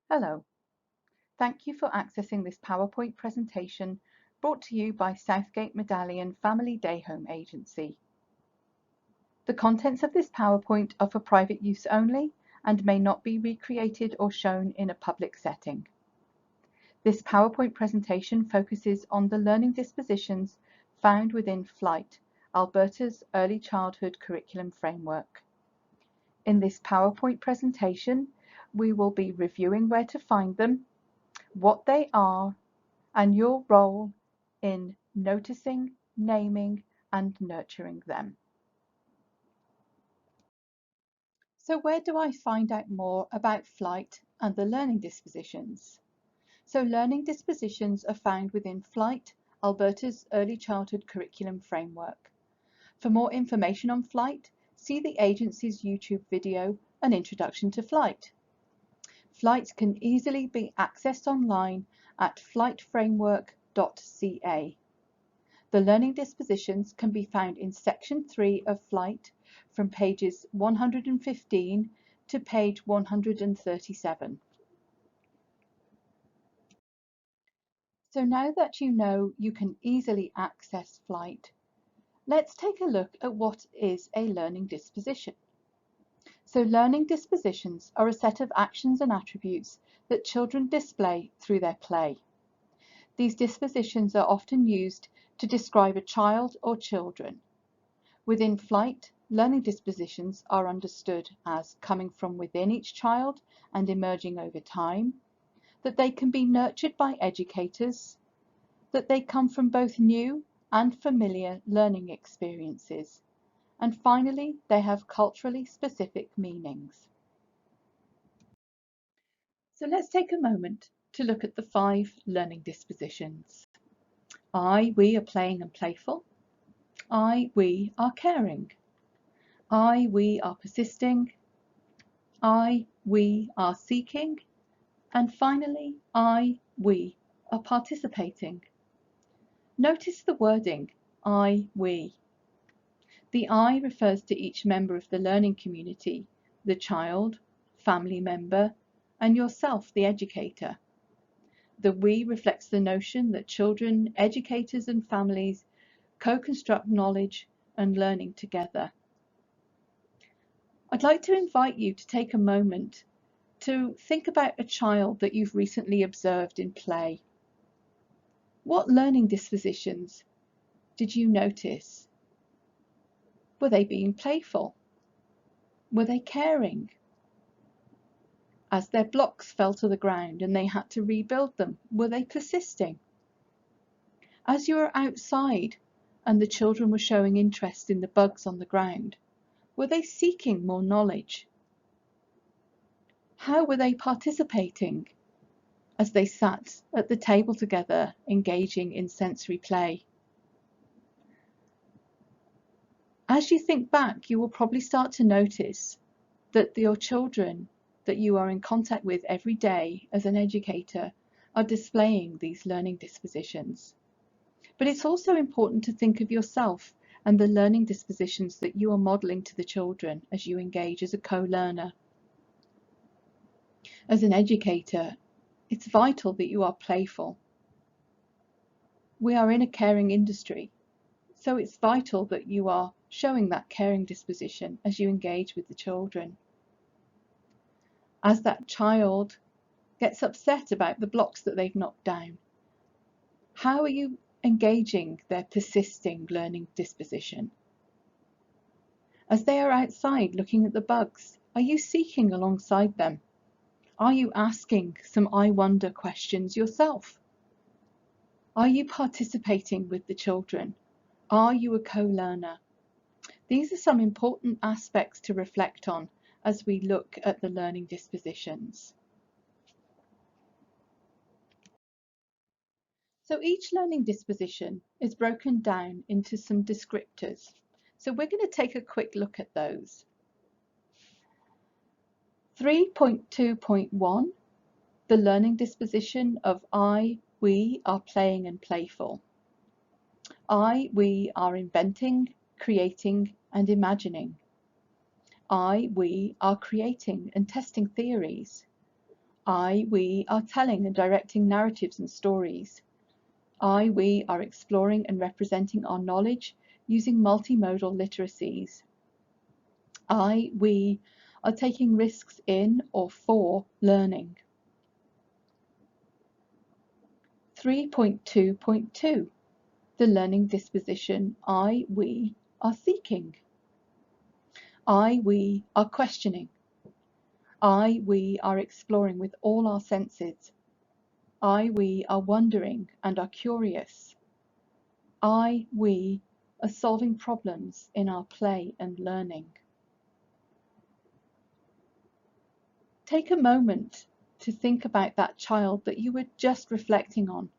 Hello, thank you for accessing this PowerPoint presentation brought to you by Southgate Medallion Family Day Home Agency. The contents of this PowerPoint are for private use only and may not be recreated or shown in a public setting. This PowerPoint presentation focuses on the learning dispositions found within FLIGHT, Alberta's Early Childhood Curriculum Framework. In this PowerPoint presentation, we will be reviewing where to find them, what they are, and your role in noticing, naming, and nurturing them. So where do I find out more about FLIGHT and the learning dispositions? So learning dispositions are found within FLIGHT, Alberta's Early Childhood Curriculum Framework. For more information on FLIGHT, see the agency's YouTube video, An Introduction to FLIGHT. FLIGHT can easily be accessed online at flightframework.ca. The learning dispositions can be found in Section 3 of FLIGHT from pages 115 to page 137. So now that you know you can easily access FLIGHT, let's take a look at what is a learning disposition. So learning dispositions are a set of actions and attributes that children display through their play. These dispositions are often used to describe a child or children. Within FLIGHT, learning dispositions are understood as coming from within each child and emerging over time, that they can be nurtured by educators, that they come from both new and familiar learning experiences, and finally, they have culturally specific meanings. So let's take a moment to look at the 5 learning dispositions. We are playing and playful. We are caring. We are persisting. We are seeking. And finally, we are participating. Notice the wording, we. The I refers to each member of the learning community, the child, family member, and yourself, the educator. The we reflects the notion that children, educators, and families co-construct knowledge and learning together. I'd like to invite you to take a moment to think about a child that you've recently observed in play. What learning dispositions did you notice? Were they being playful? Were they caring? As their blocks fell to the ground and they had to rebuild them, were they persisting? As you were outside and the children were showing interest in the bugs on the ground, were they seeking more knowledge? How were they participating as they sat at the table together, engaging in sensory play? As you think back, you will probably start to notice that your children that you are in contact with every day as an educator are displaying these learning dispositions. But it's also important to think of yourself and the learning dispositions that you are modelling to the children as you engage as a co-learner. As an educator, it's vital that you are playful. We are in a caring industry, so it's vital that you are showing that caring disposition as you engage with the children. As that child gets upset about the blocks that they've knocked down, how are you engaging their persisting learning disposition? As they are outside looking at the bugs, are you seeking alongside them? Are you asking some I wonder questions yourself? Are you participating with the children? Are you a co-learner? These are some important aspects to reflect on as we look at the learning dispositions. So each learning disposition is broken down into some descriptors. So we're going to take a quick look at those. 3.2.1, the learning disposition of we are playing and playful. We are inventing, creating, and imagining. We are creating and testing theories. We are telling and directing narratives and stories. We are exploring and representing our knowledge using multimodal literacies. We are taking risks in or for learning. 3.2.2 The Learning Disposition we are seeking. We are questioning. We are exploring with all our senses. We are wondering and are curious. We are solving problems in our play and learning. Take a moment to think about that child that you were just reflecting on,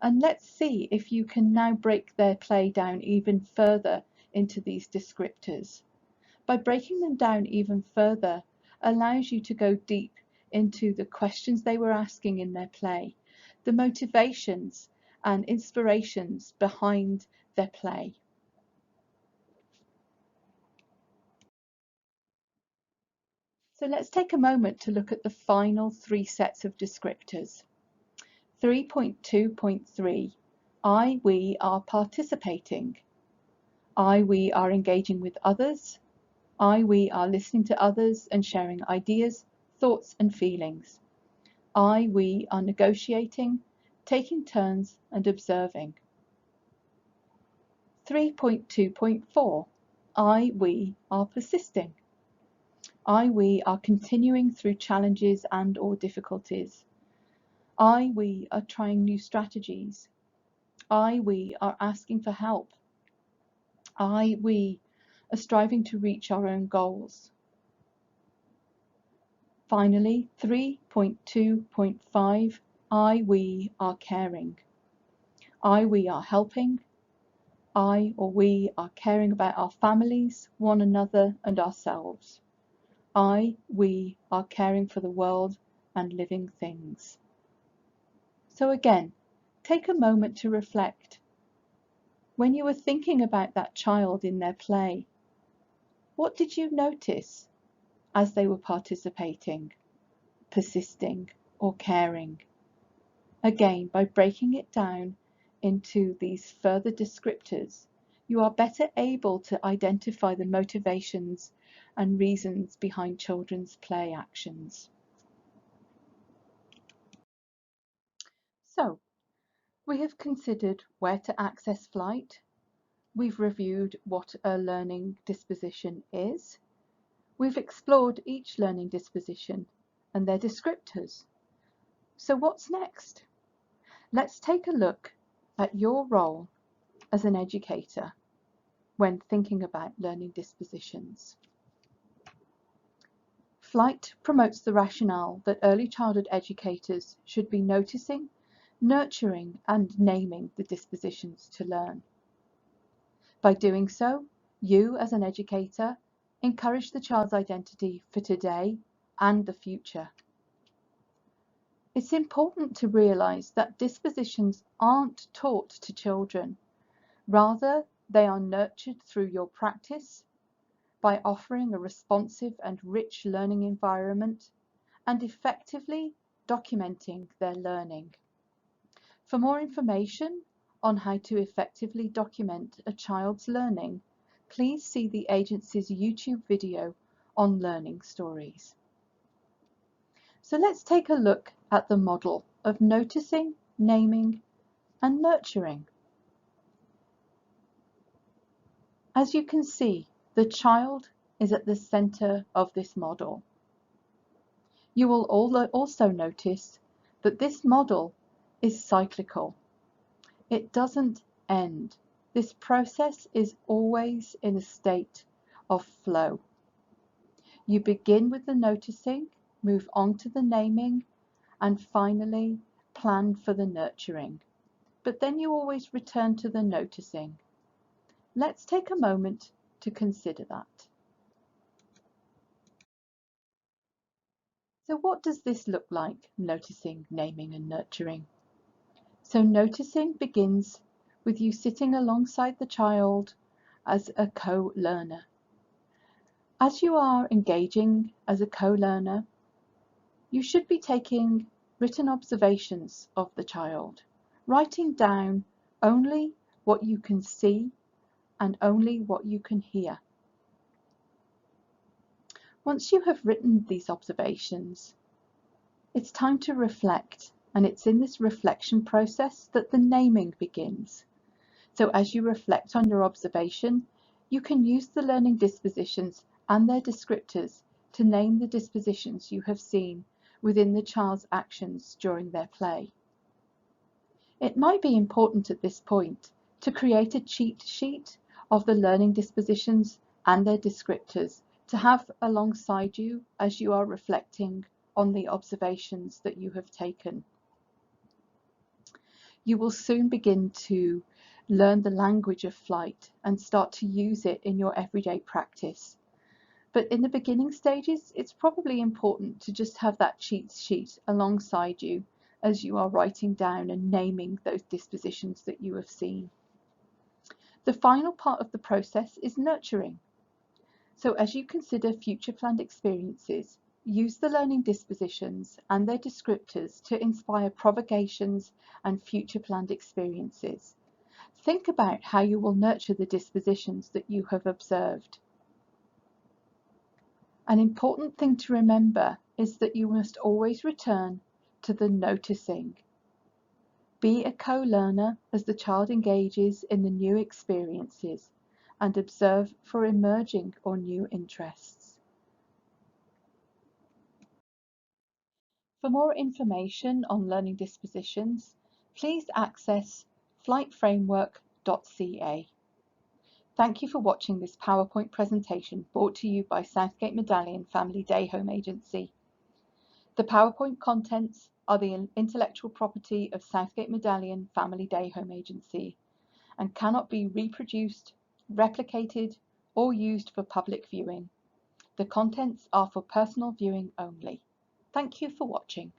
and let's see if you can now break their play down even further into these descriptors. By breaking them down even further allows you to go deep into the questions they were asking in their play, the motivations and inspirations behind their play. So let's take a moment to look at the final three sets of descriptors. 3.2.3 we are participating. We are engaging with others. We are listening to others and sharing ideas, thoughts and feelings. We are negotiating, taking turns and observing. 3.2.4 we are persisting. We are continuing through challenges and or difficulties. We are trying new strategies. We are asking for help. We are striving to reach our own goals. Finally, 3.2.5 we are caring. We are helping. We are caring about our families, one another and ourselves. We are caring for the world and living things. So again, take a moment to reflect. When you were thinking about that child in their play, what did you notice as they were participating, persisting, or caring? Again, by breaking it down into these further descriptors, you are better able to identify the motivations and reasons behind children's play actions. So, we have considered where to access flight. We've reviewed what a learning disposition is. We've explored each learning disposition and their descriptors. So what's next? Let's take a look at your role as an educator when thinking about learning dispositions. Flight promotes the rationale that early childhood educators should be noticing, nurturing and naming the dispositions to learn. By doing so, you as an educator encourage the child's identity for today and the future. It's important to realise that dispositions aren't taught to children. Rather, they are nurtured through your practice by offering a responsive and rich learning environment and effectively documenting their learning. For more information on how to effectively document a child's learning, please see the agency's YouTube video on learning stories. So let's take a look at the model of noticing, naming, and nurturing. As you can see, the child is at the center of this model. You will also notice that this model is cyclical. It doesn't end. This process is always in a state of flow. You begin with the noticing, move on to the naming, and finally plan for the nurturing. But then you always return to the noticing. Let's take a moment to consider that. So what does this look like, noticing, naming and nurturing? So noticing begins with you sitting alongside the child as a co-learner. As you are engaging as a co-learner, You should be taking written observations of the child, writing down only what you can see and only what you can hear. Once you have written these observations, it's time to reflect, and it's in this reflection process that the naming begins. So as you reflect on your observation, you can use the learning dispositions and their descriptors to name the dispositions you have seen within the child's actions during their play. It might be important at this point to create a cheat sheet of the learning dispositions and their descriptors to have alongside you as you are reflecting on the observations that you have taken. You will soon begin to learn the language of flight and start to use it in your everyday practice. But in the beginning stages, it's probably important to just have that cheat sheet alongside you as you are writing down and naming those dispositions that you have seen. The final part of the process is nurturing. So as you consider future planned experiences, use the learning dispositions and their descriptors to inspire provocations and future planned experiences. Think about how you will nurture the dispositions that you have observed. An important thing to remember is that you must always return to the noticing. Be a co-learner as the child engages in the new experiences and observe for emerging or new interests. For more information on learning dispositions, please access flightframework.ca. Thank you for watching this PowerPoint presentation brought to you by Southgate Medallion Family Day Home Agency. The PowerPoint contents are the intellectual property of Southgate Medallion Family Day Home Agency and cannot be reproduced, replicated, or used for public viewing. The contents are for personal viewing only. Thank you for watching.